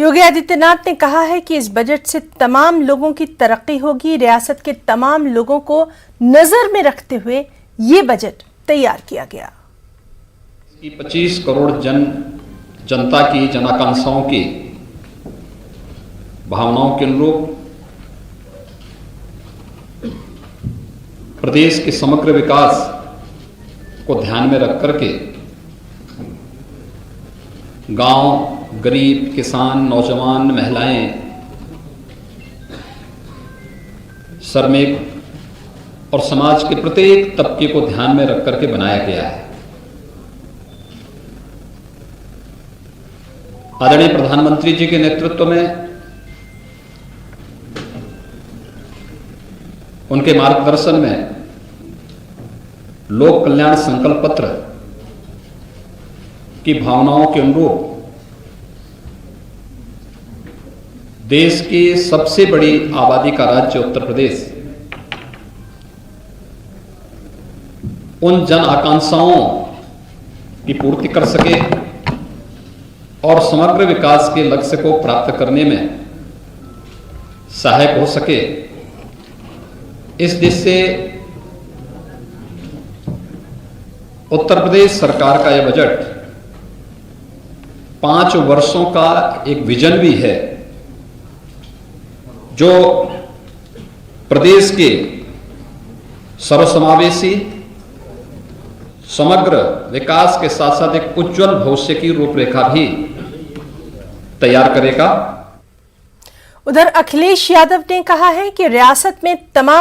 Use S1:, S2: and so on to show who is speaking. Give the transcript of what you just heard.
S1: योगी आदित्यनाथ ने कहा है कि इस बजट से तमाम लोगों की तरक्की होगी। रियासत के तमाम लोगों को नजर में रखते हुए ये बजट तैयार किया गया।
S2: 25 करोड़ जनता की जनाकांक्षाओं की भावनाओं के अनुरूप प्रदेश के समग्र विकास को ध्यान में रख करके गांव, गरीब, किसान, नौजवान, महिलाएं, श्रमिक और समाज के प्रत्येक तबके को ध्यान में रख करके बनाया गया है। आदरणीय प्रधानमंत्री जी के नेतृत्व में, उनके मार्गदर्शन में लोक कल्याण संकल्प पत्र की भावनाओं के अनुरूप देश की सबसे बड़ी आबादी का राज्य उत्तर प्रदेश उन जन आकांक्षाओं की पूर्ति कर सके और समग्र विकास के लक्ष्य को प्राप्त करने में सहायक हो सके, इस दिशा से उत्तर प्रदेश सरकार का यह बजट 5 वर्षों का एक विजन भी है, जो प्रदेश के सर्वसमावेशी समग्र विकास के साथ साथ एक उज्जवल भविष्य की रूपरेखा भी तैयार करेगा।
S1: उधर अखिलेश यादव ने कहा है कि रियासत में तमाम